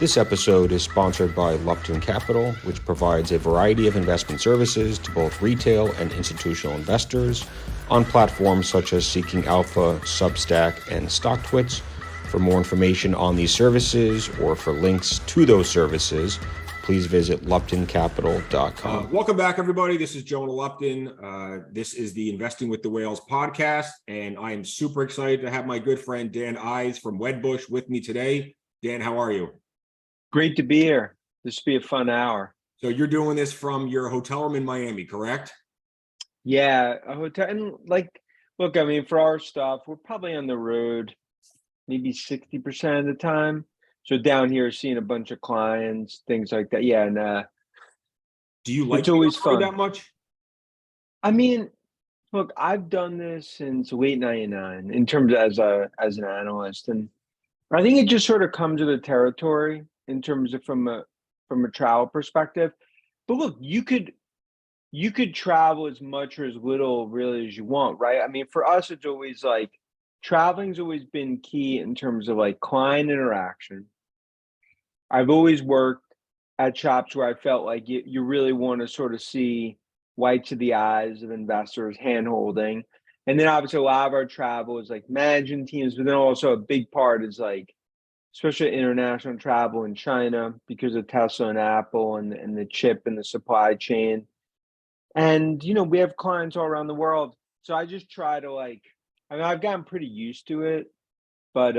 This episode is sponsored by Lupton Capital, which provides a variety of investment services to both retail and institutional investors on platforms such as Seeking Alpha, Substack, and StockTwits. For more information on these services or for links to those services, please visit luptoncapital.com. Welcome back, everybody. This is Jonah Lupton. This is the Investing with the Whales podcast, and I am super excited to have my good friend Dan Ives from Wedbush with me today. Dan, how are you? Great to be here. This will be a fun hour. So you're doing this from your hotel room in Miami, correct? Yeah, a hotel. And look, I mean, for our stuff, we're probably on the road maybe 60% of the time. So down here, seeing a bunch of clients, things like that. Yeah, and do you like it's always fun that much? I mean, look, I've done this since late '99 in terms of as an analyst, and I think it just sort of comes with the territory in terms of from a travel perspective. But look, you could travel as much or as little really as you want, right? I mean, for us, it's always like traveling's always been key in terms of like client interaction. I've always worked at shops where I felt like you really want to sort of see whites of the eyes of investors, hand holding. And then obviously a lot of our travel is like managing teams, but then also a big part is like, especially international travel in China because of Tesla and Apple and the chip and the supply chain. And, you know, we have clients all around the world. So I just try to I've gotten pretty used to it, but,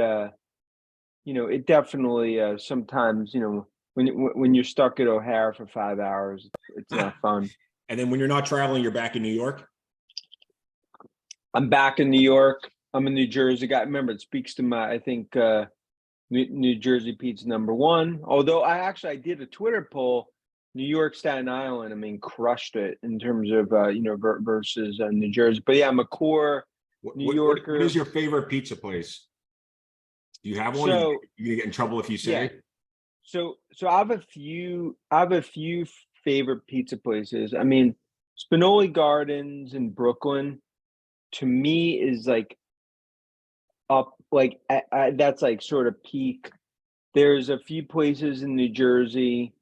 you know, it definitely sometimes, you know, when you're stuck at O'Hare for 5 hours, it's not fun. And then when you're not traveling, you're back in New York? I'm back in New York. I'm a New Jersey guy. Remember, it speaks to my, I think, New Jersey Pete's #1. Although I did a Twitter poll, New York, Staten Island, I mean, crushed it in terms of, versus New Jersey. But yeah, I'm a core New Yorker. What is your favorite pizza place? Do you have one? So, You're gonna get in trouble if you say. Yeah. So I have a few favorite pizza places. I mean, Spinoli Gardens in Brooklyn, to me, is like up, like that's like sort of peak. There's a few places in New Jersey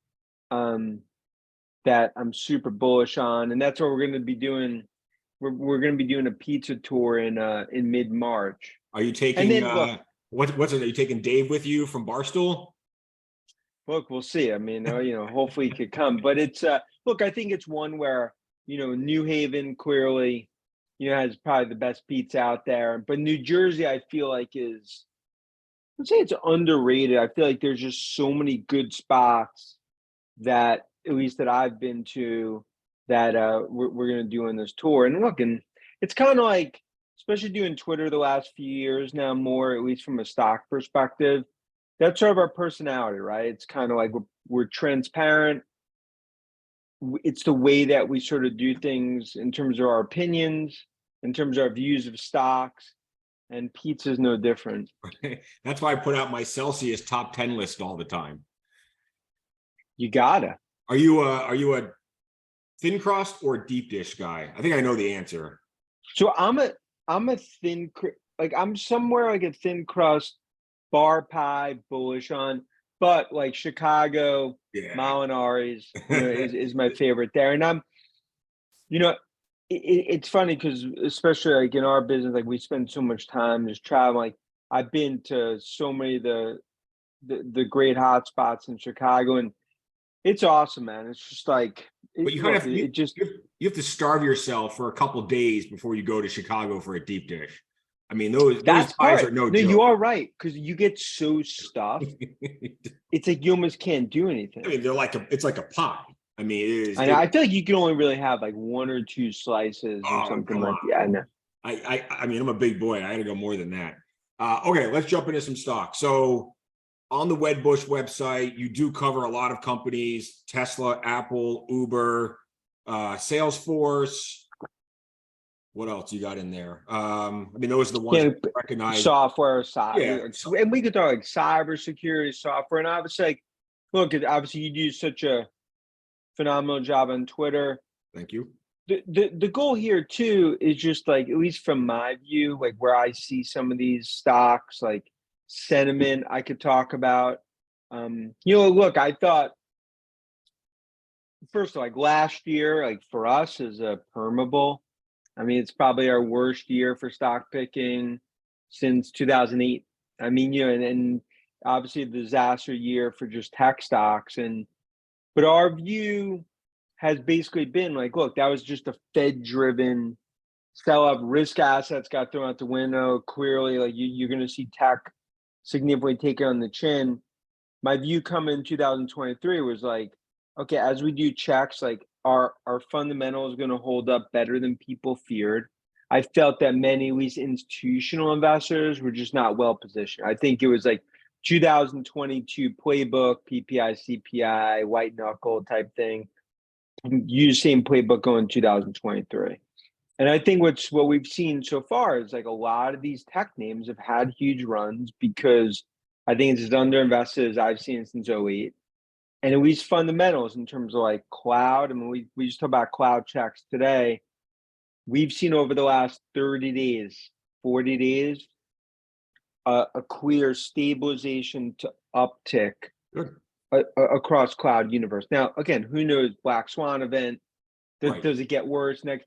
that I'm super bullish on, and that's what we're going to be doing. We're going to be doing a pizza tour in mid-March. Are you taking what's it? Are you taking Dave with you from Barstool? Look, we'll see. I mean, hopefully he could come. But it's look, I think it's one where, New Haven clearly, has probably the best pizza out there. But New Jersey, I feel like let's say it's underrated. I feel like there's just so many good spots that, at least that I've been to, that we're going to do in this tour. And look, and it's kind of like, especially doing Twitter the last few years now, more, at least from a stock perspective, that's sort of our personality, right? It's kind of like we're transparent. It's the way that we sort of do things in terms of our opinions, in terms of our views of stocks, and pizza is no different. That's why I put out my Celsius top 10 list all the time. You gotta. Are you a thin crust or deep dish guy? I think I know the answer. So I'm a thin, like I'm somewhere like a thin crust, bar pie, bullish on, but like Chicago, Molinari's is my favorite there. And I'm, it's funny because especially like in our business, like we spend so much time just traveling. Like I've been to so many of the great hot spots in Chicago, and it's awesome, man. It's just like, but you have to starve yourself for a couple days before you go to Chicago for a deep dish. I mean, those pies are no joke. You are right, because you get so stuffed. It's like you almost can't do anything. I mean, it's like a pie. I mean, it is. I feel like you can only really have like one or two slices or something like that. Yeah, no. I mean, I'm a big boy. I had to go more than that. Okay, let's jump into some stocks. So on the Wedbush website, you do cover a lot of companies: Tesla, Apple, Uber, Salesforce. What else you got in there? I mean, those are the ones recognize. Software, and we could talk like cybersecurity software. And obviously, like, look, obviously you do such a phenomenal job on Twitter. Thank you. The goal here too is just like, at least from my view, like where I see some of these stocks, like sentiment I could talk about. Look, I thought first, like last year, like for us as a permable, I mean, it's probably our worst year for stock picking since 2008. I mean, and obviously a disaster year for just tech stocks. But our view has basically been like, look, that was just a Fed-driven sell-up. Risk assets got thrown out the window. Clearly, like you're going to see tech significantly take it on the chin. My view coming in 2023 was like, okay, as we do checks, like our fundamentals going to hold up better than people feared. I felt that many, at least institutional investors, were just not well positioned. I think it was like 2022 playbook, PPI, CPI, white knuckle type thing. Use the same playbook going 2023. And I think what we've seen so far is like a lot of these tech names have had huge runs because I think it's as underinvested as I've seen since '08. And at least fundamentals in terms of like cloud. I mean, we just talked about cloud checks today. We've seen over the last 30 days, 40 days, a clear stabilization to uptick across cloud universe. Now, again, who knows? Black Swan event. Does it get worse next?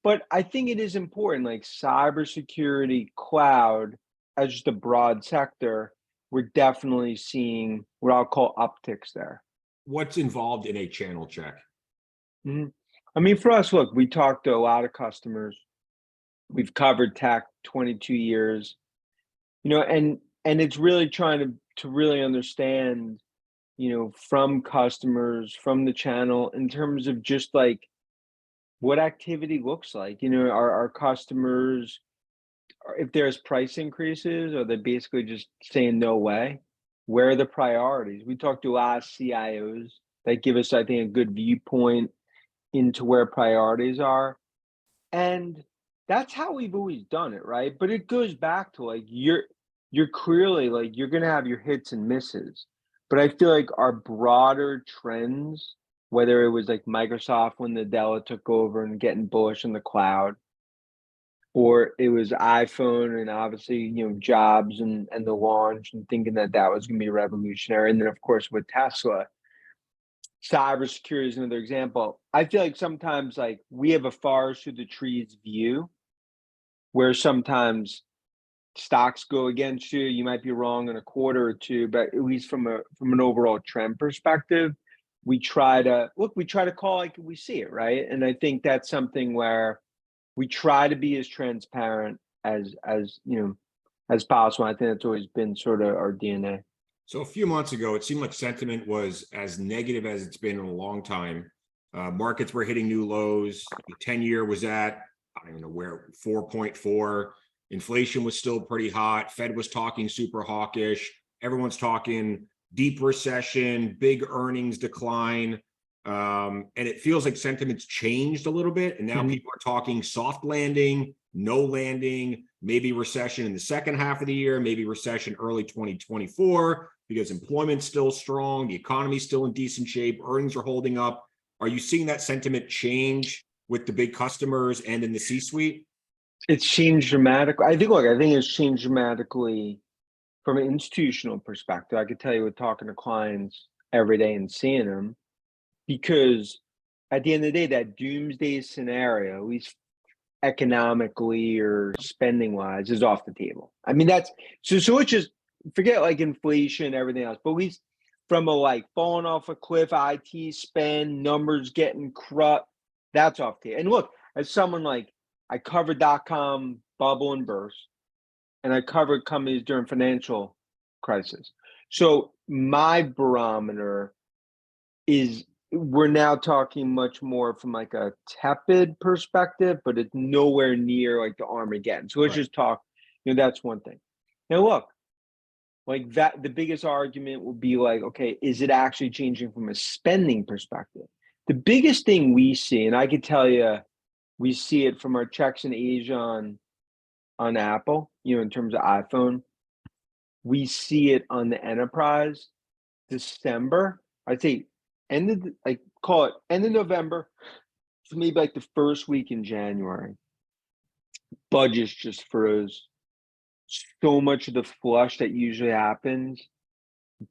But I think it is important, like cybersecurity, cloud, as just a broad sector, we're definitely seeing what I'll call upticks there. What's involved in a channel check? I mean, for us, look, we talked to a lot of customers. We've covered tech 22 years, and it's really trying to really understand, from customers, from the channel, in terms of just like what activity looks like. Our customers, if there's price increases, are they basically just saying no way? Where are the priorities? We talked to a lot of CIOs that give us, I think, a good viewpoint into where priorities are. And that's how we've always done it, right? But it goes back to like you're clearly like you're gonna have your hits and misses. But I feel like our broader trends, whether it was like Microsoft when Nadella took over and getting bullish in the cloud, or it was iPhone and obviously, Jobs and the launch and thinking that was going to be revolutionary. And then, of course, with Tesla, cybersecurity is another example. I feel like sometimes like we have a forest through the trees view where sometimes stocks go against you. You might be wrong in a quarter or two, but at least from an overall trend perspective, we try to call like we see it, right? And I think that's something where we try to be as transparent as possible. I think that's always been sort of our DNA. So a few months ago, it seemed like sentiment was as negative as it's been in a long time. Markets were hitting new lows. The 10-year was at, I don't even know where, 4.4. Inflation was still pretty hot. Fed was talking super hawkish. Everyone's talking deep recession, big earnings decline. And it feels like sentiment's changed a little bit. And now people are talking soft landing, no landing, maybe recession in the second half of the year, maybe recession early 2024, because employment's still strong, the economy's still in decent shape, earnings are holding up. Are you seeing that sentiment change with the big customers and in the C-suite? It's changed dramatically. I think it's changed dramatically from an institutional perspective. I could tell you with talking to clients every day and seeing them, because at the end of the day, that doomsday scenario, at least economically or spending wise, is off the table. I mean, that's so it's just forget like inflation and everything else, but at least from a like falling off a cliff, IT spend, numbers getting corrupt, that's off the table. And look, as someone like I covered .com bubble and burst, and I covered companies during financial crisis. So my barometer is we're now talking much more from like a tepid perspective, but it's nowhere near like the Armageddon. So let's just talk, that's one thing. Now look, like that, the biggest argument will be like, okay, is it actually changing from a spending perspective? The biggest thing we see, and I could tell you, we see it from our checks in Asia on Apple, in terms of iPhone. We see it on the enterprise. December, I'd say call it end of November, so maybe like the first week in January. Budgets just froze. So much of the flush that usually happens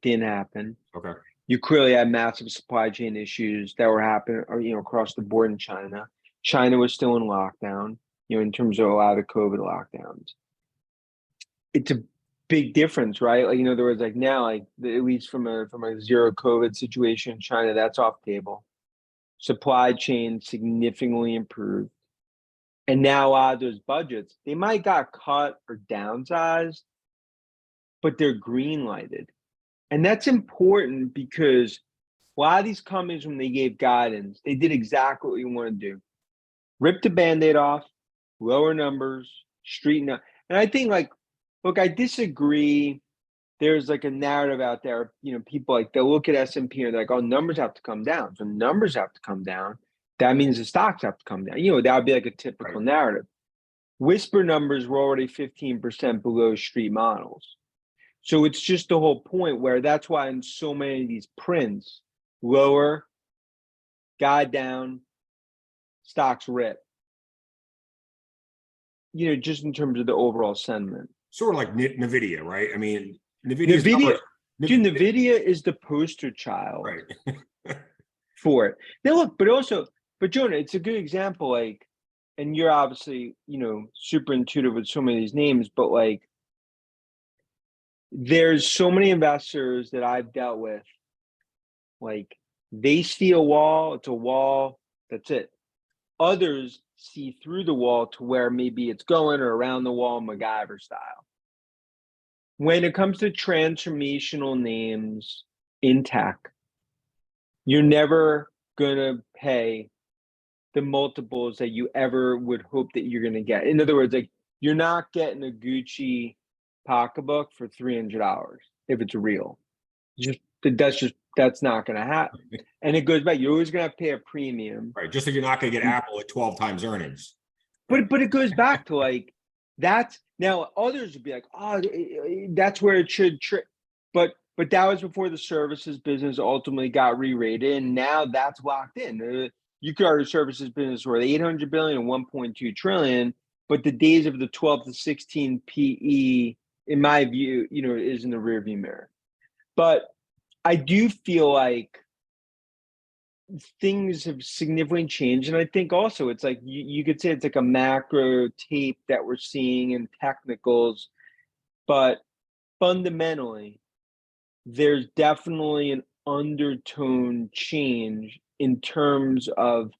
Didn't happen. Okay. You clearly had massive supply chain issues that were happening, across the board in China. China was still in lockdown, in terms of a lot of the COVID lockdowns. It's a big difference, right? Like, in other words, like now, like at least from a zero COVID situation in China, that's off the table. Supply chain significantly improved. And now a lot of those budgets, they might got cut or downsized, but they're green lighted. And that's important because a lot of these companies, when they gave guidance, they did exactly what you want to do. Rip the Band-Aid off, lower numbers, straighten up. And I think, like, look, I disagree. There's like a narrative out there, people like they'll look at S&P and they're like, oh, numbers have to come down. So numbers have to come down. That means the stocks have to come down. That would be like a typical narrative. Whisper numbers were already 15% below street models. So it's just the whole point where that's why in so many of these prints, lower, guide down, stocks rip. Just in terms of the overall sentiment. Sort of like NVIDIA, right? I mean, NVIDIA is the poster child right. for it. Now look, but Jonah, it's a good example, like, and you're obviously, super intuitive with so many of these names, but like, there's so many investors that I've dealt with, like, they see a wall, it's a wall, that's it. Others see through the wall to where maybe it's going or around the wall, MacGyver style. When it comes to transformational names in tech, you're never going to pay the multiples that you ever would hope that you're going to get. In other words, like, you're not getting a Gucci pocketbook for $300 if it's real. That's not going to happen. And it goes back, you're always going to have to pay a premium. Right. Just like you're not going to get Apple at 12 times earnings. But it goes back to, like, that's now others would be like, oh, that's where it should but that was before the services business ultimately got re-rated, and now that's locked in. You could argue services business worth 800 billion and 1.2 trillion, but the days of the 12 to 16 PE, in my view, is in the rearview mirror. But I do feel like things have significantly changed. And I think also it's like, you could say it's like a macro tape that we're seeing in technicals, but fundamentally, there's definitely an undertone change in terms of,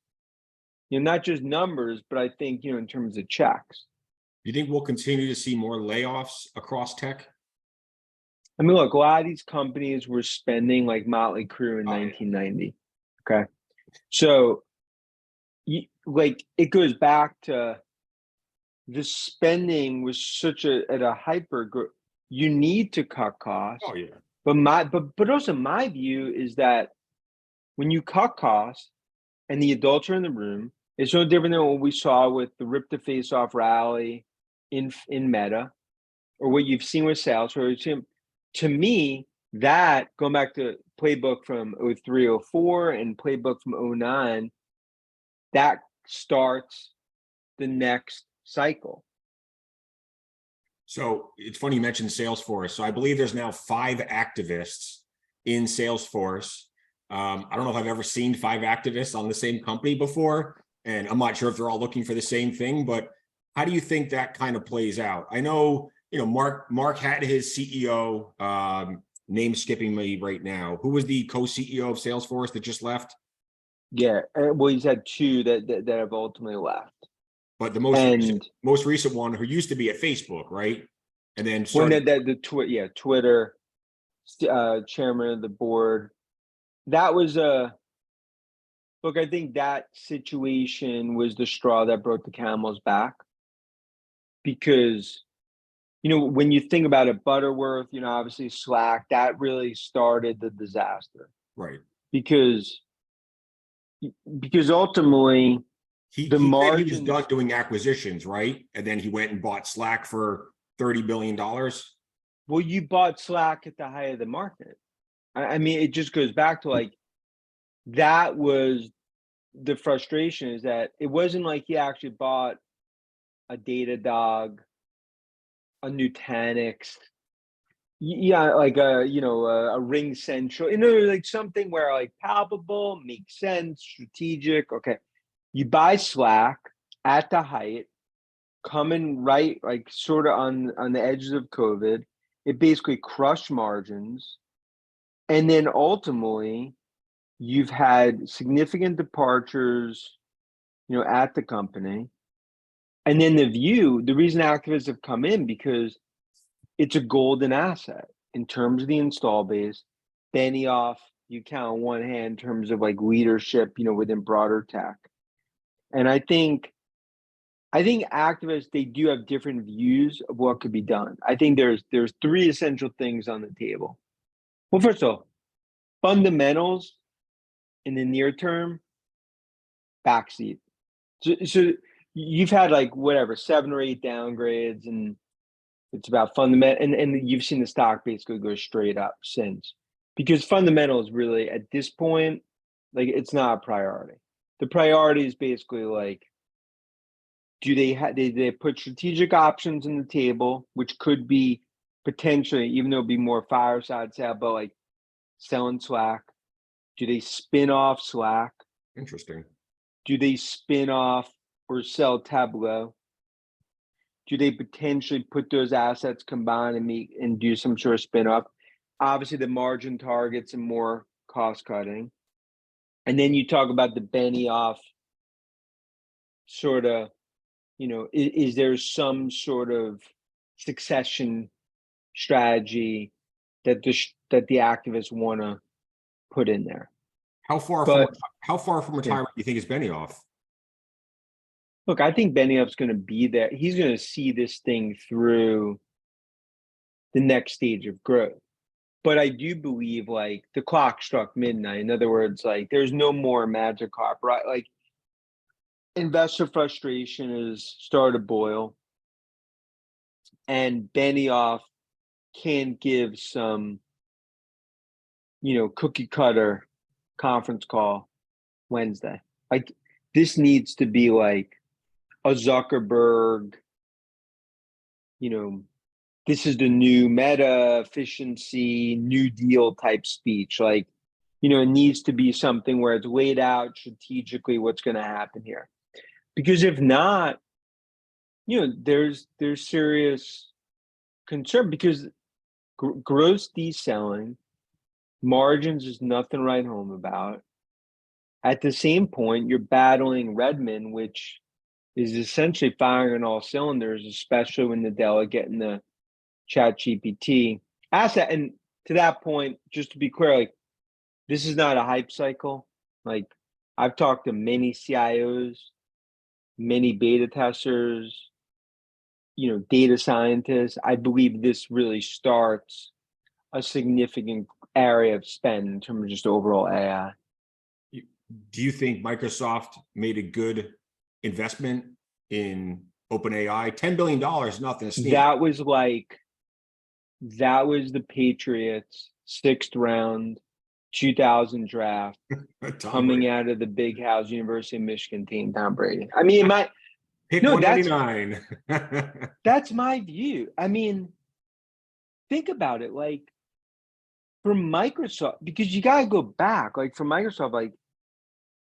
not just numbers, but I think, in terms of checks. Do you think we'll continue to see more layoffs across tech? I mean, look, a lot of these companies were spending like Motley Crue in 1990. Okay. So, like, it goes back to the spending was such at a hyper, you need to cut costs. Oh, yeah. But also my view is that when you cut costs and the adults are in the room, it's no different than what we saw with the rip the face off rally in Meta, or what you've seen with Salesforce. To me, that, going back to playbook from 03, 04 and playbook from 09, that starts the next cycle. So it's funny you mentioned Salesforce. So I believe there's now 5 activists in Salesforce. I don't know if I've ever seen 5 activists on the same company before, and I'm not sure if they're all looking for the same thing, but how do you think that kind of plays out? I know, Mark had his CEO, name skipping me right now. Who was the co-CEO of Salesforce that just left? Yeah, well, he's had 2 that have ultimately left. But the most recent one, who used to be at Facebook, right? And then Twitter, chairman of the board. That was look, I think that situation was the straw that broke the camel's back, because when you think about it, Butterworth, obviously Slack, that really started the disaster, right? Because ultimately, he said he was done doing acquisitions, right? And then he went and bought Slack for $30 billion. Well, you bought Slack at the height of the market. I mean, it just goes back to, like, that was the frustration, is that it wasn't like he actually bought a Datadog, a Nutanix. Yeah, like a ring central, like something where like palpable, makes sense, strategic. Okay, you buy Slack at the height, coming right like sort of on the edges of COVID. It basically crushed margins, and then ultimately you've had significant departures, at the company. And then the reason activists have come in because it's a golden asset in terms of the install base. Benioff, you count on one hand in terms of like leadership, within broader tech. And I think activists, they do have different views of what could be done. I think there's three essential things on the table. Well, first of all, fundamentals in the near term, backseat. So you've had like whatever 7 or 8 downgrades, and it's about fundamental, and you've seen the stock basically go straight up since, because fundamentals really at this point, like it's not a priority. The priority is basically like, do they put strategic options on the table, which could be potentially, even though it'd be more fireside sale, but like selling Slack. Do they spin off Slack? Interesting. Do they spin off or sell Tableau? Do they potentially put those assets combined and do some sort of spin off? Obviously, the margin targets and more cost cutting. And then you talk about the Benioff sort of, is there some sort of succession strategy that the activists want to put in there? How far But from yeah, retirement do you think is Benioff? look, I think Benioff's going to be there. He's going to see this thing through the next stage of growth. But I do believe like the clock struck midnight. In other words, like there's no more magic carpet, right? Like investor frustration is started to boil, and Benioff can give some, cookie cutter conference call Wednesday. Like this needs to be like a Zuckerberg, this is the new meta efficiency, New Deal type speech. Like, it needs to be something where it's laid out strategically what's going to happen here. Because if not, there's serious concern because gross deselling, margins is nothing to write home about. At the same point, you're battling Redmond, which is essentially firing on all cylinders, especially when the Dell getting the ChatGPT asset. And to that point, just to be clear, like this is not a hype cycle. Like I've talked to many CIOs, many beta testers, data scientists. I believe this really starts a significant area of spend in terms of just overall AI. Do you think Microsoft made a good investment in OpenAI? $10 billion, nothing to sneeze. That was the Patriots 6th round 2000 draft coming out of the big house University of Michigan team, Tom Brady. I mean, Pick 199. That's my view. I mean, think about it. Like from Microsoft, because you gotta go back, like from Microsoft, like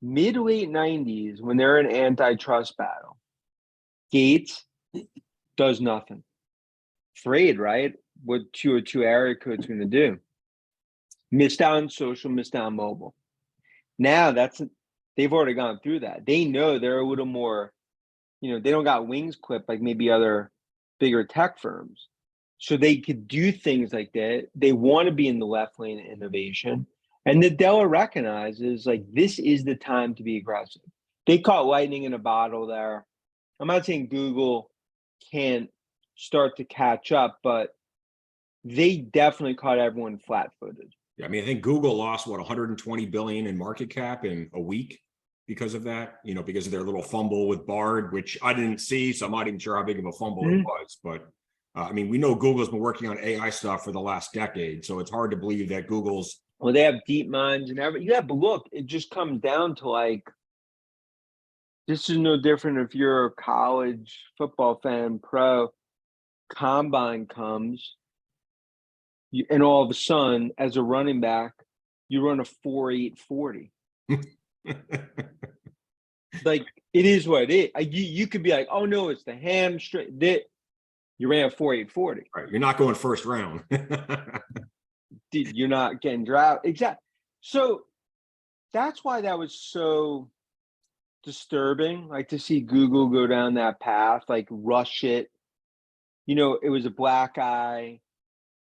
mid to late 90s, when they're in antitrust battle, Gates does nothing. Afraid, right? What 202 area code's gonna do. Missed out on social, missed out on mobile. Now they've already gone through that. They know they're a little more, they don't got wings clipped like maybe other bigger tech firms. So they could do things like that. They want to be in the left lane of innovation. And Nadella recognizes like this is the time to be aggressive. They caught lightning in a bottle there. I'm not saying Google can't start to catch up, but they definitely caught everyone flat-footed. Yeah, I mean, I think Google lost 120 billion in market cap in a week because of that, because of their little fumble with Bard, which I didn't see, so I'm not even sure how big of a fumble it was. But I mean, we know Google's been working on AI stuff for the last decade, so it's hard to believe that Google's. Well, they have deep minds and everything. Yeah, but look, it just comes down to like, this is no different if you're a college football fan, pro, combine comes, and all of a sudden, as a running back, you run a 4.840. Like, it is what it is. You could be like, oh no, it's the hamstring. You ran a 4.840. Right. You're not going first round. You're not getting drafted. Exactly. So that's why that was so disturbing, like to see Google go down that path, like rush it. You know, it was a black eye.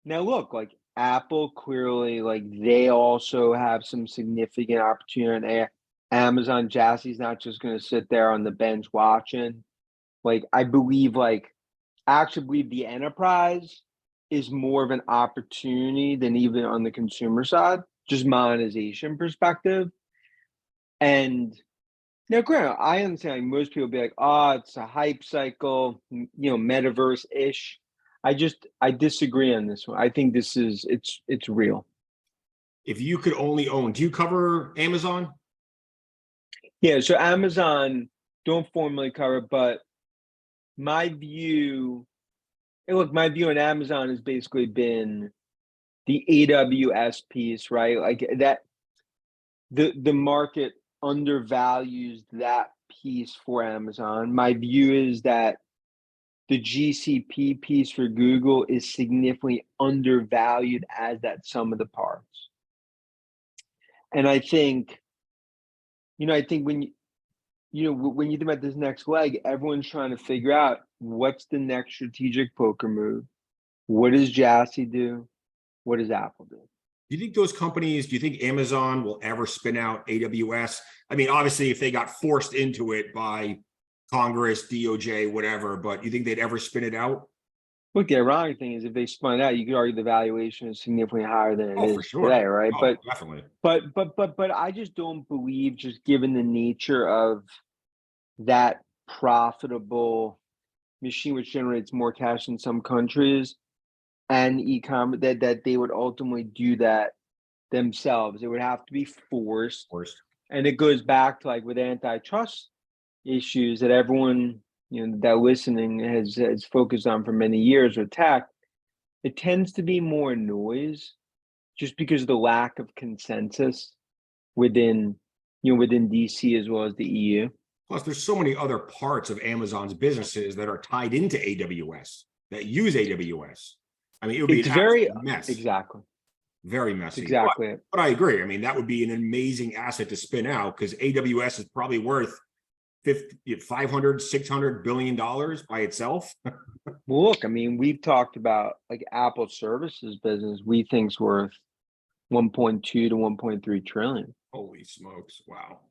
Now look, like Apple clearly, like they also have some significant opportunity. Amazon Jassie's not just going to sit there on the bench watching. Like I actually believe the enterprise is more of an opportunity than even on the consumer side, just monetization perspective. And now, granted, I understand like most people be like, oh, it's a hype cycle, you know, metaverse-ish. I disagree on this one. I think it's real. If you could only own, do you cover Amazon? Yeah, so Amazon don't formally cover, but my view on Amazon has basically been the AWS piece, right? Like that the market undervalues that piece for Amazon. My view is that the GCP piece for Google is significantly undervalued as that sum of the parts. And I think, when when you think about this next leg, everyone's trying to figure out what's the next strategic poker move. What does Jassy do? What does Apple do? Do you think those companies, do you think Amazon will ever spin out AWS? I mean, obviously, if they got forced into it by Congress, DOJ, whatever, but you think they'd ever spin it out? Look, the ironic thing is if they spun out, you could argue the valuation is significantly higher than it is today, right? Oh, definitely. But I just don't believe, just given the nature of that profitable machine, which generates more cash in some countries, and e-commerce, that they would ultimately do that themselves. It would have to be forced. And it goes back to like with antitrust issues that everyone, that listening has focused on for many years with tech. It tends to be more noise just because of the lack of consensus within DC as well as the EU. Plus, there's so many other parts of Amazon's businesses that are tied into AWS, that use AWS. I mean, it would be an very mess. Exactly. Very messy. Exactly. But I agree. I mean, that would be an amazing asset to spin out because AWS is probably worth $500, $600 billion by itself. Well, look, I mean, we've talked about like Apple services business, we think's worth 1.2 to 1.3 trillion. Holy smokes. Wow.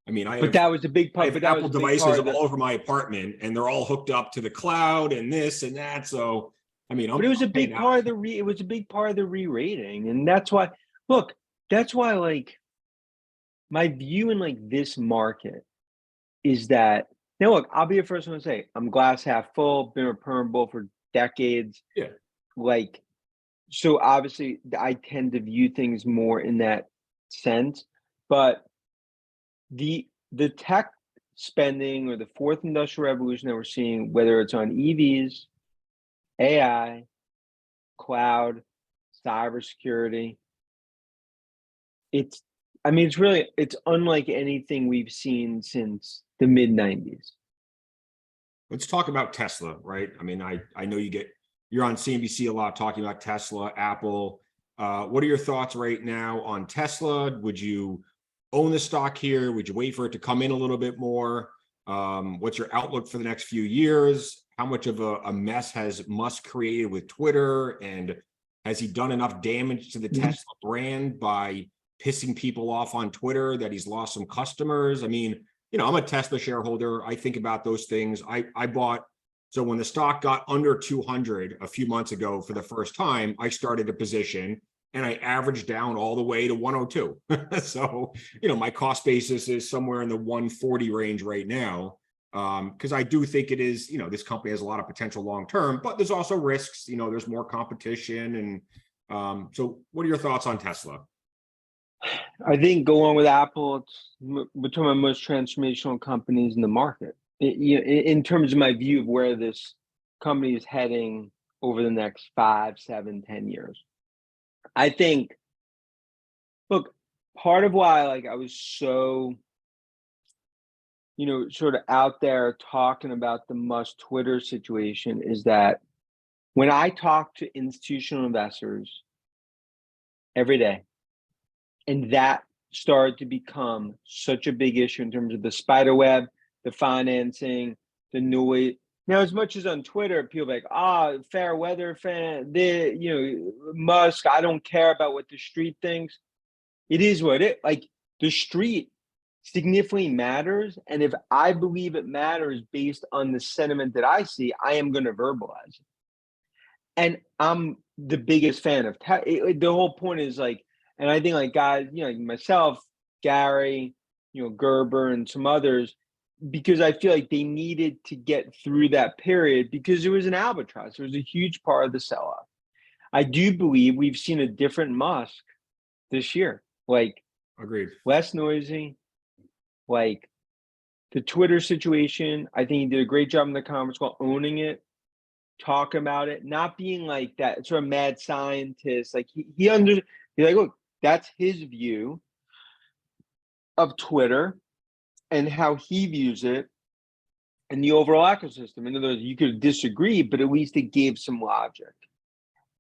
I mean, that was a big part. I have Apple devices all over my apartment and they're all hooked up to the cloud and this and that. So, I mean, it was a big part of the re-rating. And that's why, like my view in like this market is that, now look, I'll be the first one to say, I'm glass half full, been a perm bull for decades. Yeah. Like, so obviously I tend to view things more in that sense, but the tech spending or the fourth industrial revolution that we're seeing, whether it's on EVs, AI, cloud, cybersecurity, it's unlike anything we've seen since the mid-90s. Let's talk about Tesla, right? I mean, I know you're on CNBC a lot talking about Tesla, Apple. What are your thoughts right now on Tesla? Would you own the stock here? Would you wait for it to come in a little bit more? What's your outlook for the next few years? How much of a mess has Musk created with Twitter? And has he done enough damage to the Tesla brand by pissing people off on Twitter that he's lost some customers? I mean, I'm a Tesla shareholder. I think about those things. I bought, so when the stock got under 200 a few months ago for the first time, I started a position and I averaged down all the way to 102. So, my cost basis is somewhere in the 140 range right now. Because I do think it is, this company has a lot of potential long-term, but there's also risks, there's more competition. And so what are your thoughts on Tesla? I think go on with Apple, it's between my most transformational companies in the market. In terms of my view of where this company is heading over the next 5, 7, 10 years. I think, look, part of why like I was so, sort of out there talking about the Musk Twitter situation is that when I talk to institutional investors every day, and that started to become such a big issue in terms of the spider web, the financing, the noise. Now, as much as on Twitter, people are like, fair weather fan, Musk, I don't care about what the street thinks. It is what it like. The street significantly matters, and if I believe it matters based on the sentiment that I see, I am going to verbalize it. And I'm the biggest fan of the whole point is like, and I think like guys, like myself, Gary, Gerber, and some others, because I feel like they needed to get through that period because it was an albatross. It was a huge part of the sell-off. I do believe we've seen a different Musk this year. Like, agreed. Less noisy. Like the Twitter situation, I think he did a great job in the conference call owning it, talking about it, not being like that sort of mad scientist. Like he's like, look, that's his view of Twitter and how he views it and the overall ecosystem. In other words, you could disagree, but at least it gave some logic.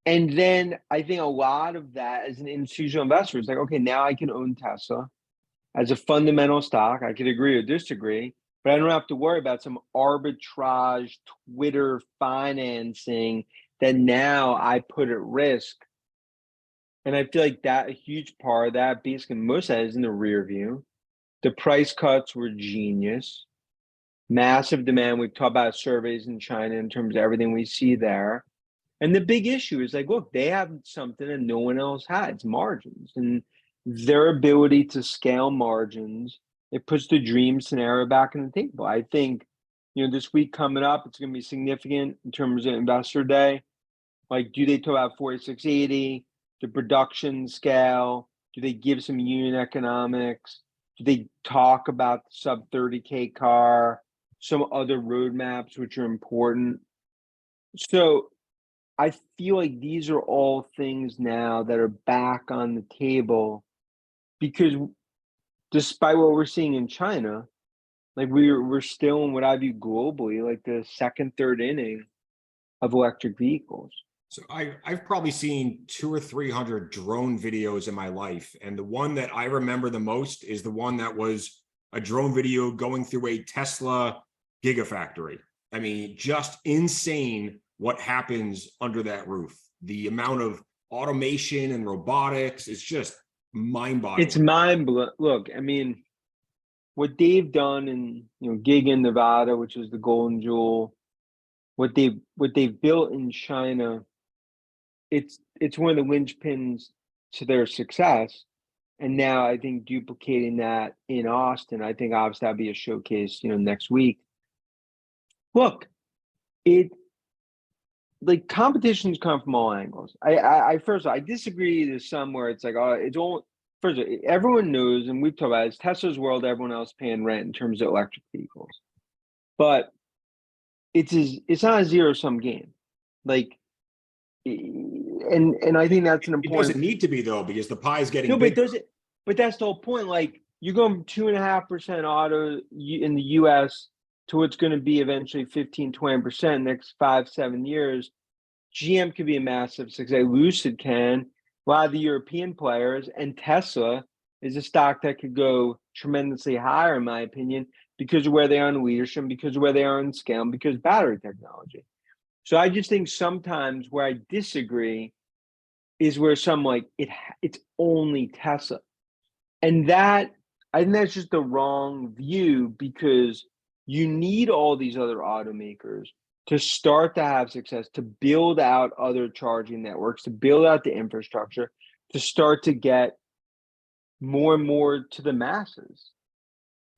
And then I think a lot of that as an institutional investor is like, okay, now I can own Tesla as a fundamental stock. I could agree or disagree, but I don't have to worry about some arbitrage Twitter financing that now I put at risk. And I feel like that a huge part of that, basically most of that is in the rear view. The price cuts were genius. Massive demand. We've talked about surveys in China in terms of everything we see there. And the big issue is like, look, they have something that no one else has, margins. And their ability to scale margins, it puts the dream scenario back on the table. I think, this week coming up, it's going to be significant in terms of Investor Day. Like, do they talk about 4680, the production scale? Do they give some unit economics? Do they talk about the sub 30K car, some other roadmaps which are important? So I feel like these are all things now that are back on the table because despite what we're seeing in China, like we're still in what I view globally, like the second, third inning of electric vehicles. So I've probably seen 200 or 300 drone videos in my life. And the one that I remember the most is the one that was a drone video going through a Tesla gigafactory. I mean, just insane what happens under that roof. The amount of automation and robotics is just mind-boggling. It's mind-blowing. Look, I mean, what they've done in Gig in Nevada, which is the golden jewel, what they've built in China, it's one of the linchpins to their success. And now I think duplicating that in Austin, I think obviously that'll be a showcase, next week. Look, like competitions come from all angles. I first of all, I disagree to some where it's like, it's all first of all, everyone knows, and we've talked about it, it's Tesla's world, everyone else paying rent in terms of electric vehicles. But it's not a zero-sum game. Like, and I think that's an important. It doesn't need to be though, because the pie is getting bigger. But that's the whole point. Like, you're going from 2.5% auto in the US to what's going to be eventually 15-20% next 5-7 years. GM could be a massive success. Lucid can. A lot of the European players, and Tesla is a stock that could go tremendously higher, in my opinion, because of where they are in leadership, because of where they are in scale, and because battery technology. So I just think sometimes where I disagree is where some like it's only Tesla, and that I think that's just the wrong view because you need all these other automakers to start to have success, to build out other charging networks, to build out the infrastructure, to start to get more and more to the masses.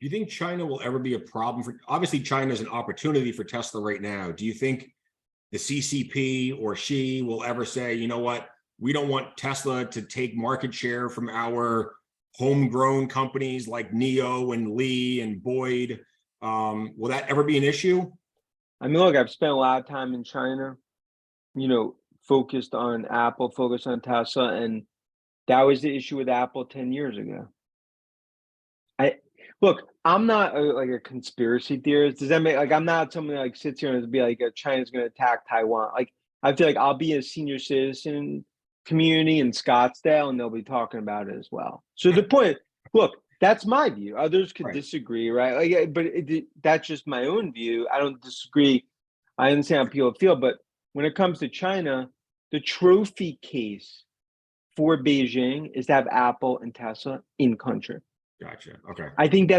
Do you think China will ever be a problem for? Obviously, China is an opportunity for Tesla right now. Do you think the CCP or Xi will ever say, you know what, we don't want Tesla to take market share from our homegrown companies like NIO and Li and Boyd? Will that ever be an issue? I mean, look, I've spent a lot of time in China. focused on Apple, focused on Tesla, and that was the issue with Apple 10 years ago. Look, I'm not like a conspiracy theorist. Does that make like I'm not someone that like sits here and be like China's going to attack Taiwan? Like I feel like I'll be a senior citizen community in Scottsdale, and they'll be talking about it as well. So the point, look, that's my view. Others could disagree, right? Like, but that's just my own view. I don't disagree. I understand how people feel, but when it comes to China, the trophy case for Beijing is to have Apple and Tesla in country. Gotcha. Okay. I think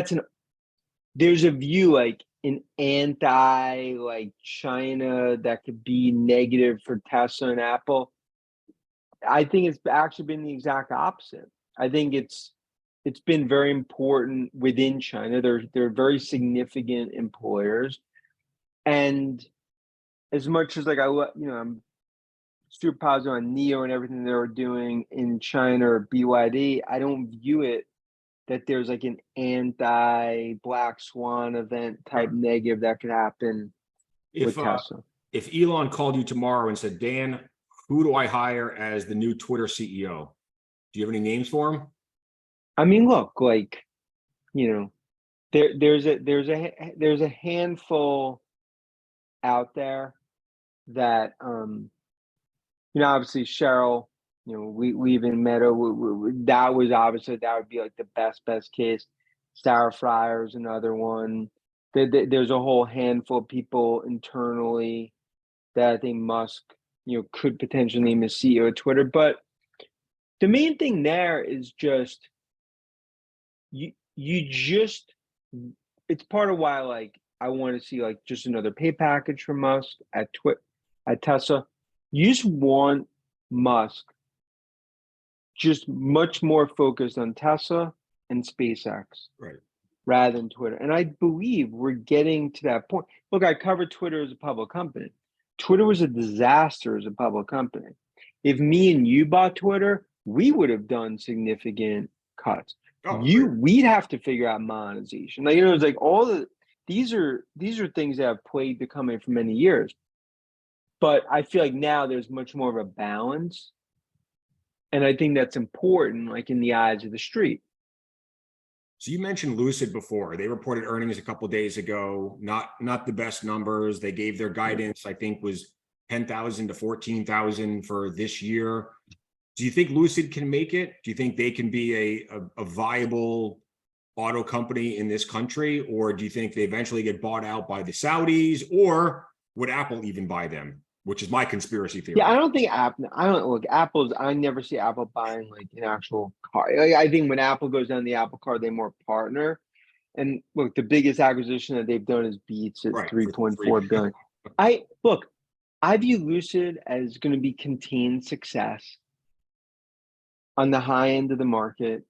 there's a view like an anti like China that could be negative for Tesla and Apple. I think it's actually been the exact opposite. I think it's been very important within China. They're very significant employers, and as much as like I'm super positive on NIO and everything they were doing in China or BYD, I don't view it that there's like an anti-black swan event type negative that could happen with Tesla. If Elon called you tomorrow and said, Dan, who do I hire as the new Twitter CEO? Do you have any names for him? I mean, look, like, there's a handful out there that, obviously Cheryl, we even met her. That was obviously, that would be like the best case. Sarah Fryer is another one. There's a whole handful of people internally that I think Musk, could potentially name as CEO of Twitter. But the main thing there is just, it's part of why, like, I want to see like just another pay package from Musk at Tesla. You just want Musk just much more focused on Tesla and SpaceX, right, rather than Twitter. And I believe we're getting to that point. Look, I covered Twitter as a public company. Twitter was a disaster as a public company. If me and you bought Twitter, we would have done significant cuts. We'd have to figure out monetization. Like, it's like these are things that have plagued the company for many years. But I feel like now there's much more of a balance. And I think that's important, like in the eyes of the street. So you mentioned Lucid before. They reported earnings a couple of days ago, not the best numbers. They gave their guidance, I think, was 10,000 to 14,000 for this year. Do you think Lucid can make it? Do you think they can be a viable auto company in this country? Or do you think they eventually get bought out by the Saudis? Or would Apple even buy them? Which is my conspiracy theory. Yeah, I don't think Apple's, I never see Apple buying like an actual car. Like, I think when Apple goes down the Apple car, they more partner. And look, the biggest acquisition that they've done is Beats at 3.4 billion. I view Lucid as going to be contained success on the high end of the market.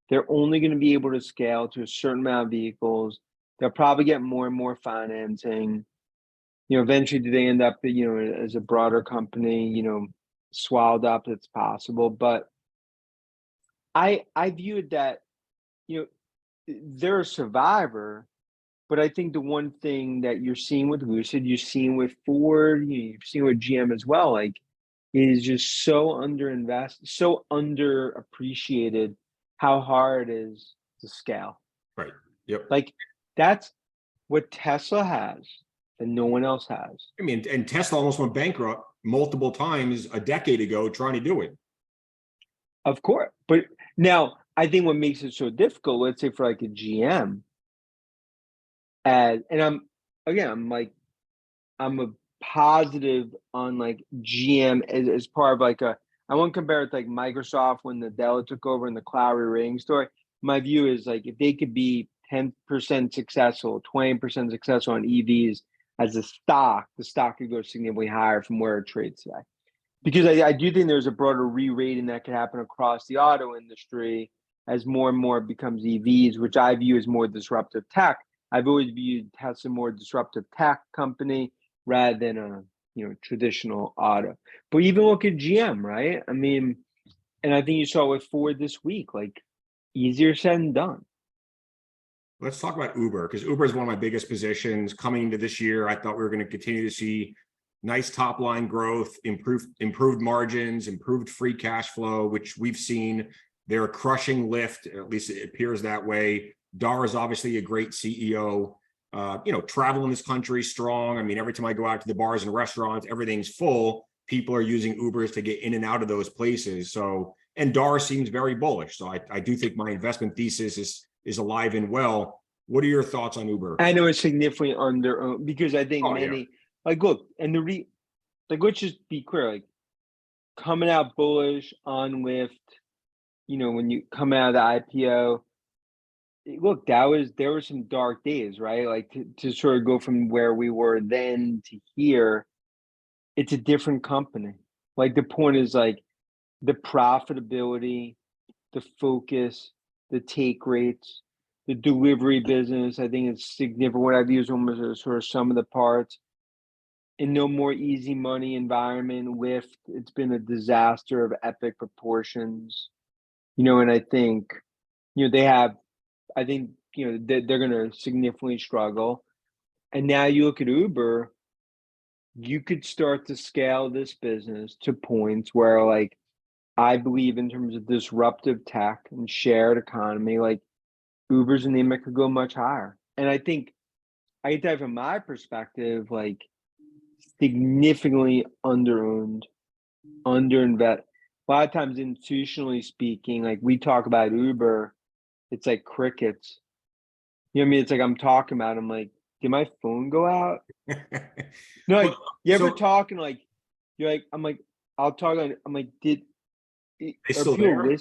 They're only going to be able to scale to a certain amount of vehicles. They'll probably get more and more financing. Eventually, do they end up, as a broader company, swallowed up? It's possible, but I view it that, they're a survivor. But I think the one thing that you're seeing with Lucid, you're seeing with Ford, you've seen with GM as well, like, is just so underinvested, so underappreciated how hard it is to scale. Right. Yep. Like, that's what Tesla has and no one else has. I mean, and Tesla almost went bankrupt multiple times a decade ago trying to do it. Of course. But now I think what makes it so difficult, let's say for like a GM, and I'm a positive on like GM as part of like I won't compare it to like Microsoft when Nadella took over in the cloud rating story. My view is like if they could be 10% successful, 20% successful on EVs as a stock, the stock could go significantly higher from where it trades today. Because I do think there's a broader re-rating that could happen across the auto industry as more and more becomes EVs, which I view as more disruptive tech. I've always viewed Tesla more disruptive tech company rather than a traditional auto. But even look at GM, right? I mean, and I think you saw with Ford this week, like easier said than done. Let's talk about Uber, because Uber is one of my biggest positions coming into this year. I thought we were going to continue to see nice top line growth, improved margins, improved free cash flow, which we've seen. They're crushing Lyft, at least it appears that way. Dara is obviously a great CEO. Travel in this country strong. I mean, every time I go out to the bars and restaurants, everything's full. People are using Ubers to get in and out of those places. So, and Dara seems very bullish. So I do think my investment thesis is alive and well. What are your thoughts on Uber? I know it's significantly under, because I think like, look, and let's just be clear, like coming out bullish on Lyft, when you come out of the IPO, look, there were some dark days, right? Like to sort of go from where we were then to here, it's a different company. Like the point is like the profitability, the focus, the take rates, the delivery business, I think it's significant. What I've used almost as sort of some of the parts. In no more easy money environment, Lyft, it's been a disaster of epic proportions. And I think, they have, I think, they're going to significantly struggle. And now you look at Uber, you could start to scale this business to points where, like, I believe in terms of disruptive tech and shared economy, like Uber's name could go much higher. And I think, I can tell you from my perspective, like significantly under-owned, under-invest. A lot of times, institutionally speaking, like we talk about Uber, it's like crickets. You know what I mean? It's like I'm talking about, I'm like, did my phone go out? No, like, you ever talking like, you're like, I'm like, I'll talk on, I'm like, they still there?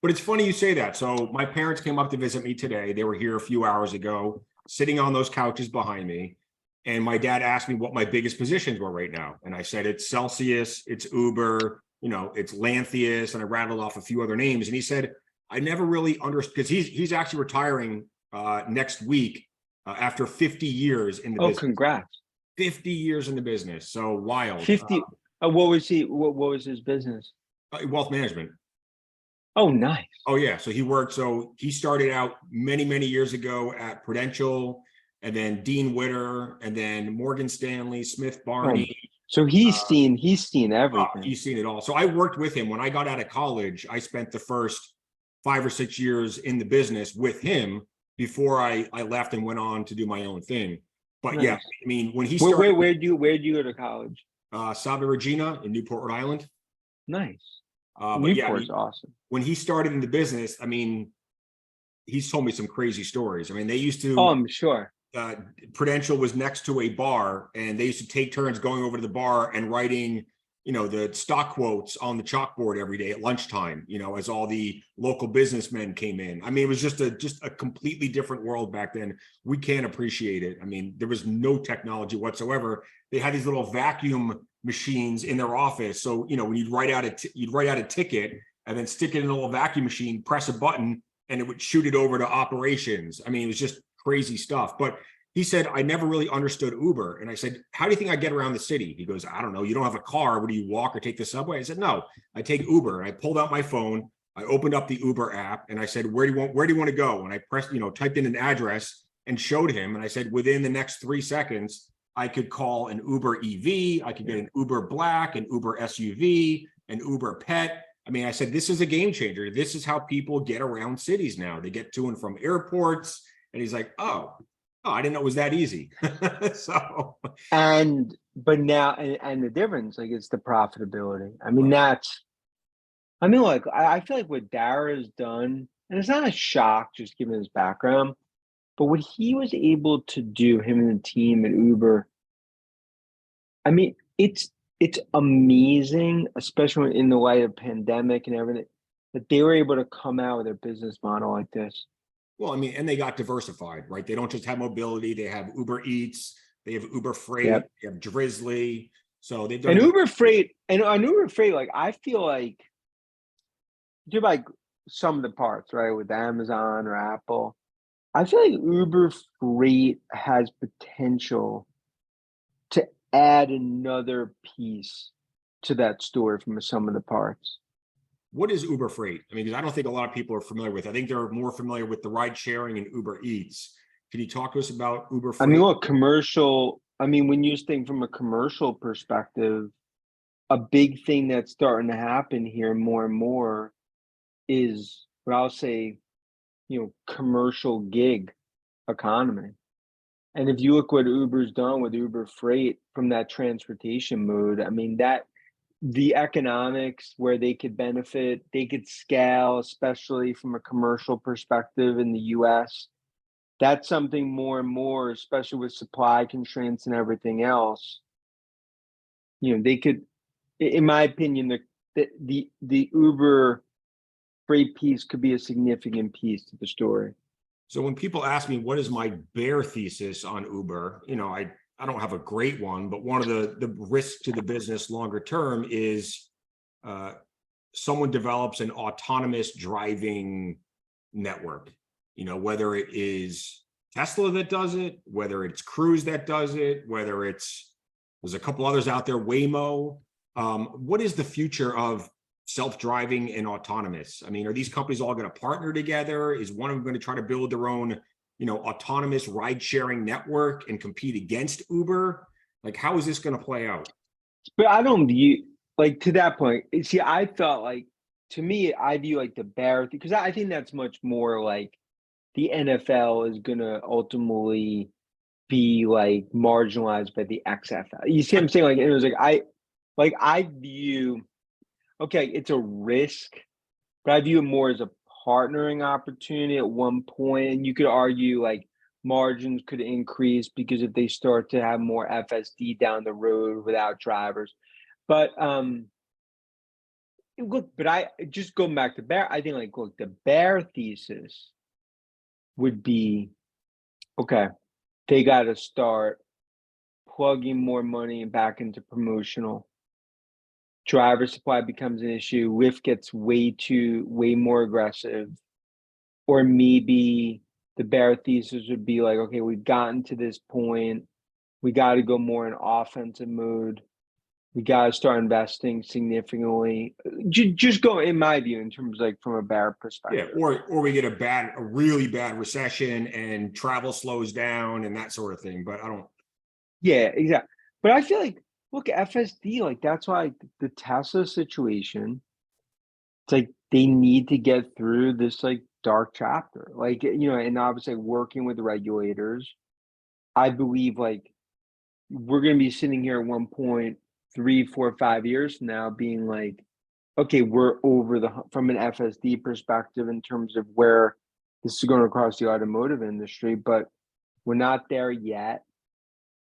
But it's funny you say that. So my parents came up to visit me today. They were here a few hours ago, sitting on those couches behind me. And my dad asked me what my biggest positions were right now. And I said, it's Celsius, it's Uber, it's Lantheus. And I rattled off a few other names. And he said, I never really understood, because he's actually retiring next week after 50 years in the business. Oh, congrats. 50 years in the business. So wild. 50. What was his business? Wealth management. Oh, nice. Oh, yeah. So he started out many, many years ago at Prudential, and then Dean Witter, and then Morgan Stanley, Smith Barney. So he's seen everything. He's seen it all. So I worked with him when I got out of college. I spent the first 5 or 6 years in the business with him before I left and went on to do my own thing. But nice. Yeah, I mean, when he started, where'd you go to college? Salve Regina in Newport, Rhode Island. Nice. But Newport's awesome. When he started in the business, I mean, he's told me some crazy stories. I mean, they used to. Oh, I'm sure. Prudential was next to a bar, and they used to take turns going over to the bar and writing, the stock quotes on the chalkboard every day at lunchtime, as all the local businessmen came in. I mean, it was just a completely different world back then. We can't appreciate it. I mean, there was no technology whatsoever. They had these little vacuum machines in their office. So, when you'd write out a ticket and then stick it in a little vacuum machine, press a button, and it would shoot it over to operations. I mean, it was just crazy stuff. But he said, I never really understood Uber. And I said, how do you think I get around the city? He goes, I don't know. You don't have a car. What do you walk or take the subway? I said, no, I take Uber. And I pulled out my phone. I opened up the Uber app and I said, where do you want to go? And I pressed, typed in an address and showed him. And I said, within the next 3 seconds, I could call an Uber EV. I could get an Uber Black, an Uber SUV, an Uber Pet. I mean, I said, this is a game changer. This is how people get around cities now. They get to and from airports. And he's like, oh, I didn't know it was that easy. So, but now, and the difference, like, it's the profitability. I mean, look, I feel like what Dara has done, and it's not a shock just given his background, but what he was able to do, him and the team at Uber, I mean, it's amazing, especially in the light of pandemic and everything, that they were able to come out with their business model like this. Well, I mean, and they got diversified, right? They don't just have mobility. They have Uber Eats, they have Uber Freight, They have Drizzly. So they've done. And Uber Freight, like, I feel like, do like some of the parts, right, with Amazon or Apple. I feel like Uber Freight has potential to add another piece to that story from some of the parts. What is Uber Freight? I mean, because I don't think a lot of people are familiar with it. I think they're more familiar with the ride sharing and Uber Eats. Can you talk to us about Uber Freight? I mean, look, commercial I mean, when you think from a commercial perspective, a big thing that's starting to happen here more and more is what I'll say, commercial gig economy. And if you look what Uber's done with Uber Freight from that transportation mode, I mean, that the economics where they could benefit, they could scale, especially from a commercial perspective in the US. That's something more and more, especially with supply constraints and everything else. They could, in my opinion, the Uber Freight piece could be a significant piece to the story. So when people ask me what is my bear thesis on Uber, I don't have a great one, but one of the risks to the business longer term is someone develops an autonomous driving network, whether it is Tesla that does it, whether it's Cruise that does it, whether there's a couple others out there, Waymo. What is the future of self-driving and autonomous? I mean, are these companies all going to partner together? Is one of them going to try to build their own, autonomous ride-sharing network and compete against Uber? Like, how is this going to play out? But I don't view, like, to that point. See, I thought, like, to me, I view like the bear, because I think that's much more like the NFL is going to ultimately be like marginalized by the XFL. You see what I'm saying? Like, it was like I view, okay, it's a risk, but I view it more as a partnering opportunity at one point. And you could argue like margins could increase because if they start to have more FSD down the road without drivers. But look, but I just going back to bear, I think like, look, the bear thesis would be, okay, they got to start plugging more money back into promotional. Driver supply becomes an issue. Lyft gets way more aggressive. Or maybe the bear thesis would be like, okay, we've gotten to this point. We got to go more in offensive mode. We got to start investing significantly. Just go, in my view, in terms like from a bear perspective. Yeah, or we get a really bad recession and travel slows down and that sort of thing. But I don't. Yeah, exactly. But I feel like, look, FSD, like that's why the Tesla situation, it's like they need to get through this like dark chapter. Like, and obviously working with the regulators, I believe like we're gonna be sitting here at one point, 3, 4, 5 years from now, being like, okay, we're over from an FSD perspective in terms of where this is going across the automotive industry, but we're not there yet.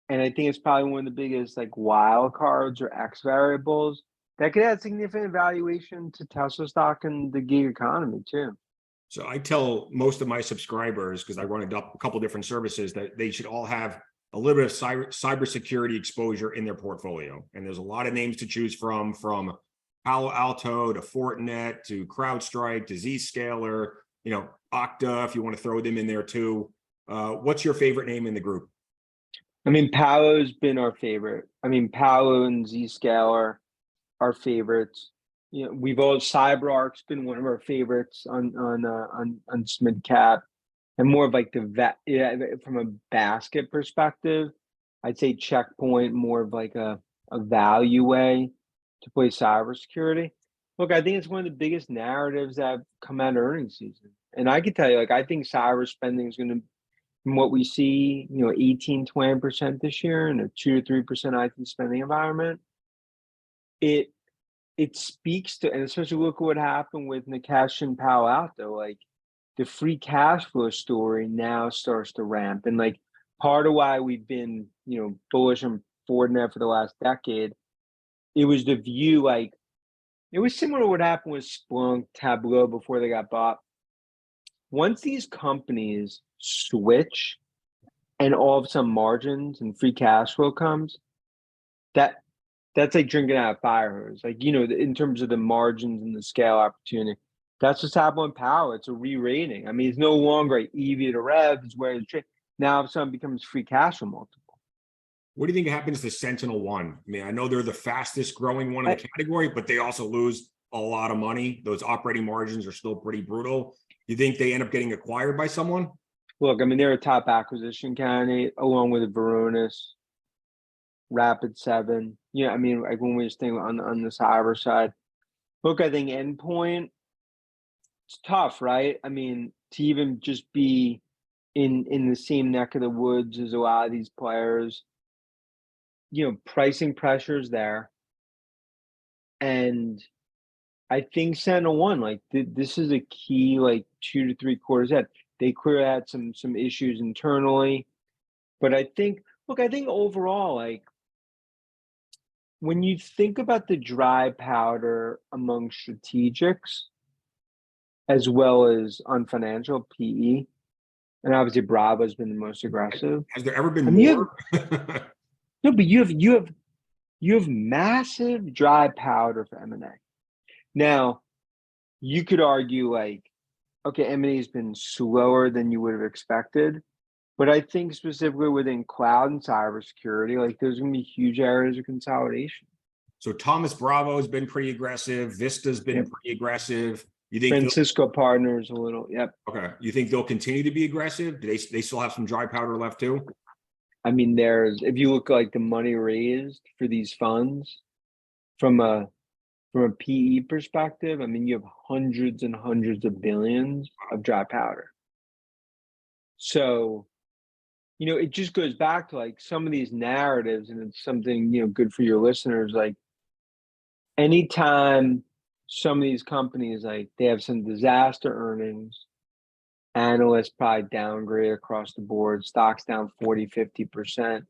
And I think it's probably one of the biggest like wild cards or X variables that could add significant valuation to Tesla stock and the gig economy too. So I tell most of my subscribers, because I run a couple different services, that they should all have a little bit of cybersecurity exposure in their portfolio. And there's a lot of names to choose from Palo Alto to Fortinet to CrowdStrike to Zscaler, Okta, if you want to throw them in there too. What's your favorite name in the group? I mean, Palo's been our favorite. I mean, Palo and Zscaler are favorites. We've all CyberArk's been one of our favorites on SMID cap, and more of like from a basket perspective, I'd say Checkpoint more of like a value way to play cybersecurity. Look, I think it's one of the biggest narratives that have come out of earnings season, and I can tell you, like, I think cyber spending is going to, from what we see, 18-20% this year in a 2 to 3% IT spending environment. It speaks to, and especially look at what happened with Nikesh and Palo Alto, like the free cash flow story now starts to ramp. And like part of why we've been, bullish on Fortinet for the last decade, it was the view, like it was similar to what happened with Splunk, Tableau before they got bought. Once these companies switch and all of a sudden margins and free cash flow comes, that's like drinking out of a fire hose. Like, in terms of the margins and the scale opportunity, that's what's happening with Power. It's a re-rating. I mean, it's no longer EV to rev, it's where the trade now all of a sudden becomes free cash flow multiple. What do you think happens to SentinelOne? I mean, I know they're the fastest growing one in the category, but they also lose a lot of money. Those operating margins are still pretty brutal. You think they end up getting acquired by someone? Look, I mean, they're a top acquisition candidate along with Varonis. Rapid7. Yeah, I mean, like when we just think on the cyber side, look, I think endpoint, it's tough, right? I mean, to even just be in the same neck of the woods as a lot of these players, pricing pressures there. And I think Sentinel-1, like this is a key, like 2 to 3 quarters ahead. They clearly had some issues internally, but I think overall, like when you think about the dry powder among strategics, as well as on financial PE, and obviously Bravo's been the most aggressive. Has there ever been I mean, more? no, but you have massive dry powder for M&A. Now, you could argue like, okay, M&A has been slower than you would have expected, but I think specifically within cloud and cybersecurity, like there's going to be huge areas of consolidation. So Thomas Bravo has been pretty aggressive. Vista's been pretty aggressive. You think Francisco Partners a little, yep. Okay. You think they'll continue to be aggressive? Do they still have some dry powder left too? I mean, if you look like the money raised for these funds from a PE perspective, I mean, you have hundreds and hundreds of billions of dry powder. So, it just goes back to like some of these narratives, and it's something, good for your listeners. Like anytime some of these companies, like they have some disaster earnings, analysts probably downgrade across the board, stocks down 40, 50%.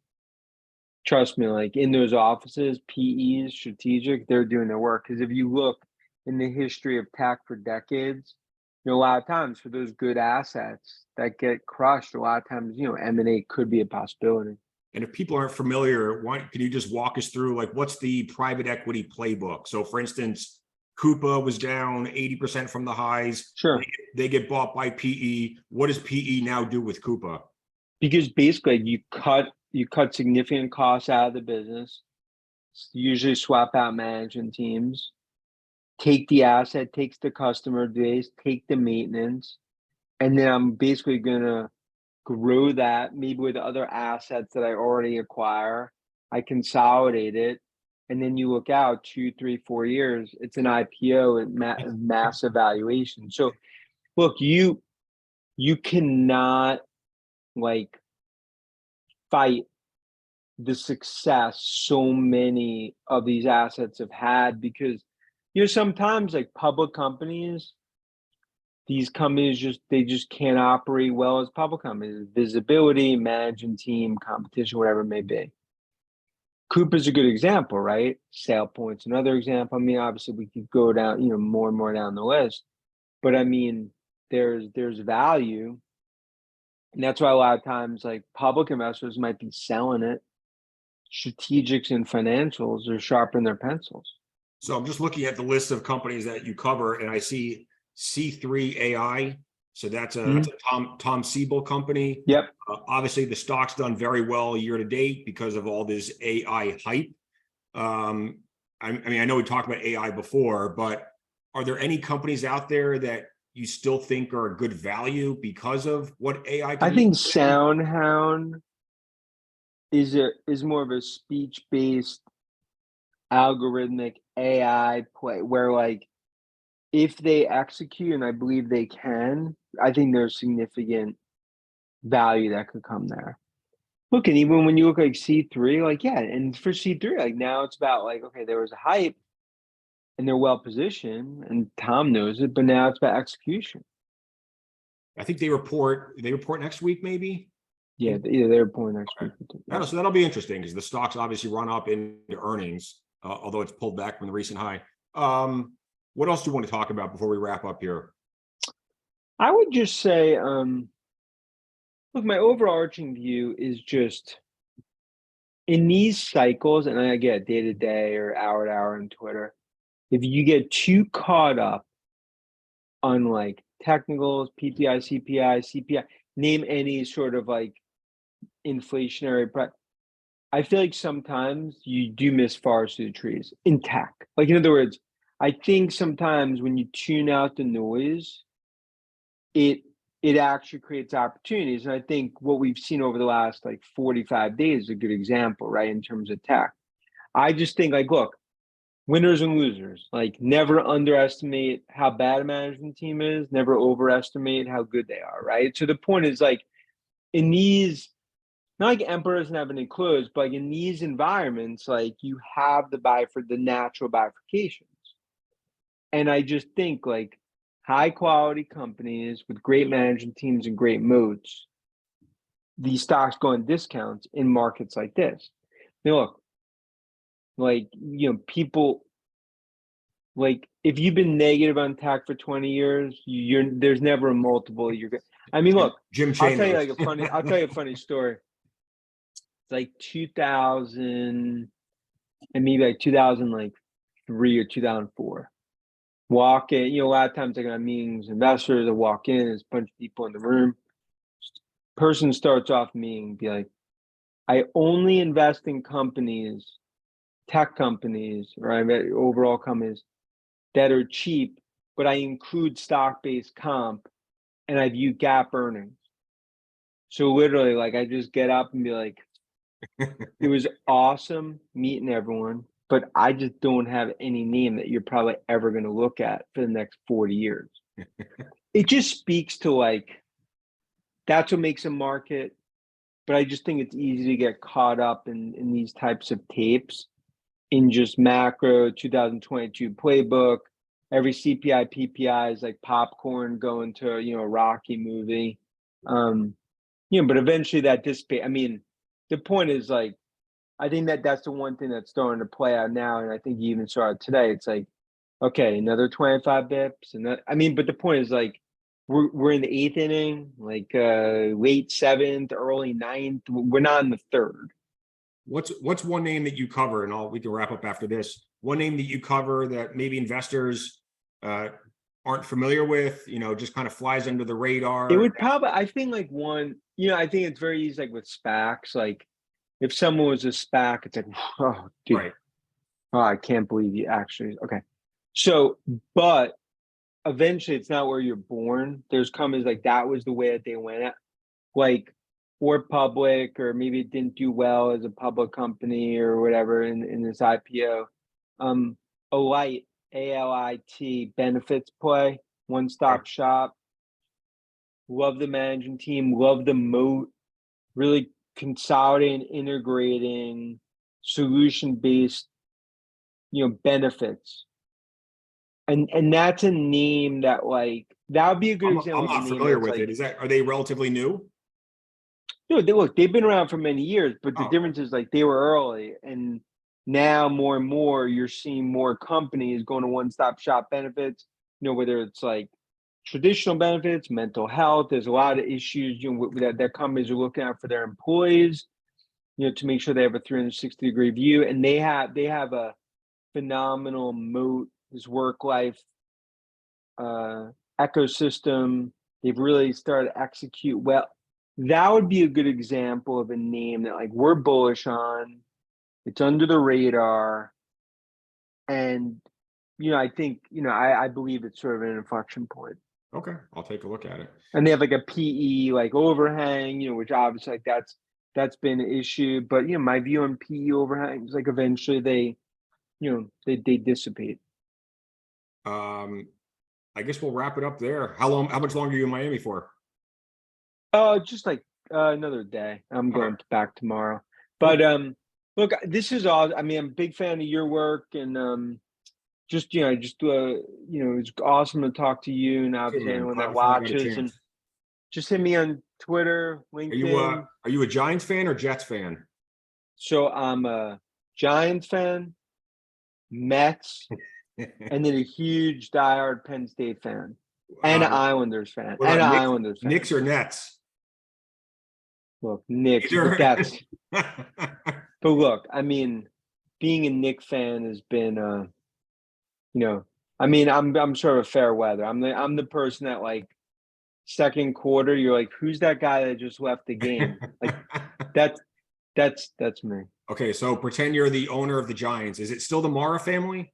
Trust me, like in those offices, PEs, strategic, they're doing their work. Because if you look in the history of tech for decades, a lot of times for those good assets that get crushed, a lot of times, M&A could be a possibility. And if people aren't familiar, can you just walk us through like what's the private equity playbook? So for instance, Coupa was down 80% from the highs. Sure. They get bought by PE. What does PE now do with Coupa? Because basically you cut significant costs out of the business, usually swap out management teams, take the asset, takes the customer base, take the maintenance, and then I'm basically going to grow that maybe with other assets that I already acquire. I consolidate it, and then you look out 2, 3, 4 years, it's an IPO at massive valuation. So look, you cannot like fight the success so many of these assets have had, because sometimes like public companies, these companies just can't operate well as public companies. Visibility, management team, competition, whatever it may be. Coupa is a good example, right? SailPoint's another example. I mean, obviously we could go down, more and more down the list, but I mean, there's value, and that's why a lot of times like public investors might be selling it. Strategics and financials are sharpening their pencils. So I'm just looking at the list of companies that you cover, and I see C3 AI. So that's a Tom Siebel company. Yep. Obviously, the stock's done very well year to date because of all this AI hype. I mean, I know we talked about AI before, but are there any companies out there that you still think are a good value because of what AI can I think SoundHound is more of a speech-based algorithmic AI play where like if they execute, and I believe they can, I think there's significant value that could come there. Look, and even when you look like C3, like, yeah, and for C3, like now it's about like, okay, there was a hype and they're well positioned and Tom knows it, but now it's about execution. I think they report next week, maybe. Yeah, they report next week. Yeah. So that'll be interesting because the stock's obviously run up into earnings, although it's pulled back from the recent high. What else do you want to talk about before we wrap up here? I would just say, look, my overarching view is just in these cycles, and I get day to day or hour to hour on Twitter, if you get too caught up on like technicals, PPI, CPI, name any sort of like inflationary, I feel like sometimes you do miss forest through the trees in tech. Like in other words, I think sometimes when you tune out the noise, it it actually creates opportunities. And I think what we've seen over the last like 45 days is a good example, right? In terms of tech. I just think like, look, winners and losers, like never underestimate how bad a management team is, never overestimate how good they are, right? So the point is like in these, not like emperors and have any clothes, but like in these environments, like you have the natural bifurcations. And I just think like high quality companies with great management teams and great moats, these stocks go on discounts in markets like this. Now look, like, people, like if you've been negative on tech for 20 years, there's never a multiple you're good. I mean, look, Jim I'll tell you Chanos. like I'll tell you a funny story. It's like 2000 and maybe like 2003 or 2004. Walk in, a lot of times I got meetings, investors, I walk in, there's a bunch of people in the room. Person starts off meeting, be like, I only invest in companies, tech companies, or overall companies that are cheap, but I include stock-based comp and I view GAAP earnings. So literally, like I just get up and be like, it was awesome meeting everyone, but I just don't have any name that you're probably ever going to look at for the next 40 years. It just speaks to like, that's what makes a market. But I just think it's easy to get caught up in these types of tapes in just macro 2022 playbook. Every CPI, PPI is like popcorn going to, a Rocky movie. But eventually that dissipates. I mean, the point is like, I think that's the one thing that's starting to play out now. And I think you even saw it today. It's like, okay, another 25 bips. And but the point is like, we're in the 8th inning, like late 7th, early 9th. We're not in the 3rd. What's one name that you cover, and we can wrap up after this. One name that you cover that maybe investors aren't familiar with, just kind of flies under the radar. It would probably, I think like one, I think it's very easy, like with SPACs, like if someone was a SPAC, it's like, oh, dude, right. Oh, I can't believe you actually, okay. So, but eventually it's not where you're born. There's companies like that was the way that they went at, like, or public, or maybe it didn't do well as a public company or whatever in this IPO. ALIT, ALIT benefits play, one-stop shop. Love the management team, love the moat, really consolidating, integrating, solution-based, benefits. And that's a name that like, that would be a good example. I'm not familiar with it. Are they relatively new? No, they've been around for many years, but the difference is like they were early, and now more and more you're seeing more companies going to one-stop shop benefits, whether it's like traditional benefits, mental health. There's a lot of issues that companies are looking at for their employees, to make sure they have a 360-degree view, and they have a phenomenal moat, this work-life ecosystem. They've really started to execute well. That would be a good example of a name that like we're bullish on. It's under the radar, and I think I believe it's sort of an inflection point. Okay, I'll take a look at it. And they have like a PE like overhang, which obviously like that's been an issue. But my view on PE overhang is like eventually they dissipate. I guess we'll wrap it up there. How much longer are you in Miami for? Just like another day. I'm going back tomorrow. But look, this is all. I mean, I'm a big fan of your work, and it's awesome to talk to you and obviously anyone that watches. And just hit me on Twitter, LinkedIn. Are you a Giants fan or Jets fan? So I'm a Giants fan, Mets, and then a huge diehard Penn State fan, and an Islanders fan, Knicks or Nets? Look, Knicks, but that's. But look, I mean, being a Knicks fan has been, I mean, I'm sort of a fair weather. I'm the person that like second quarter, you're like, who's that guy that just left the game? Like that's me. Okay, so pretend you're the owner of the Giants. Is it still the Mara family?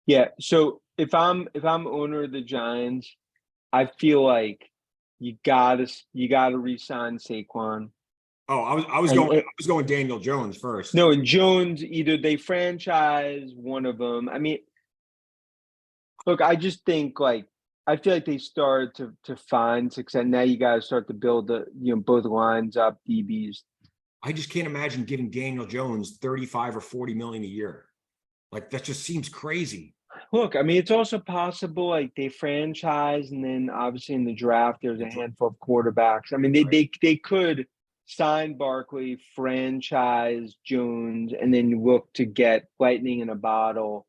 Yeah. So if I'm owner of the Giants, I feel like you gotta re-sign Saquon. Oh, I was going Daniel Jones first. No, and Jones, either they franchise one of them. I mean, look, I just think like I feel like they started to find success. Now you got to start to build both lines up, DBs. I just can't imagine giving Daniel Jones 35 or 40 million a year. Like that just seems crazy. Look, I mean, it's also possible like they franchise, and then obviously in the draft there's a handful of quarterbacks. I mean, they could sign Barkley, franchise Jones, and then look to get lightning in a bottle.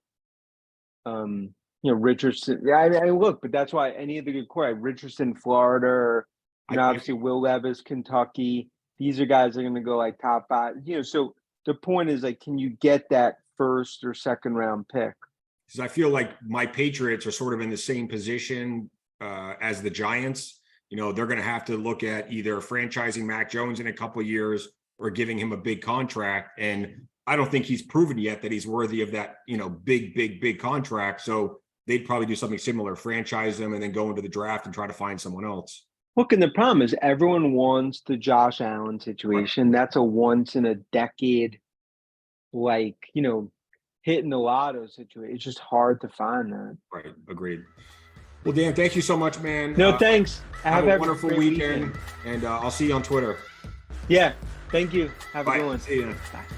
Richardson. I look, but that's why any of the good quarterbacks, Richardson, Florida, or obviously Will Levis, Kentucky. These are guys that are going to go like top 5. So the point is like, can you get that first or second round pick? Because I feel like my Patriots are sort of in the same position as the Giants. They're going to have to look at either franchising Mac Jones in a couple of years or giving him a big contract. And I don't think he's proven yet that he's worthy of that, big contract. So they'd probably do something similar, franchise him and then go into the draft and try to find someone else. Look, and the problem is everyone wants the Josh Allen situation. Right. That's a once in a decade, hitting the lotto situation. It's just hard to find that. Right. Agreed. Well, Dan, thank you so much, man. No, thanks. Have a wonderful weekend. And I'll see you on Twitter. Yeah. Thank you. Have a good one. See you. Bye.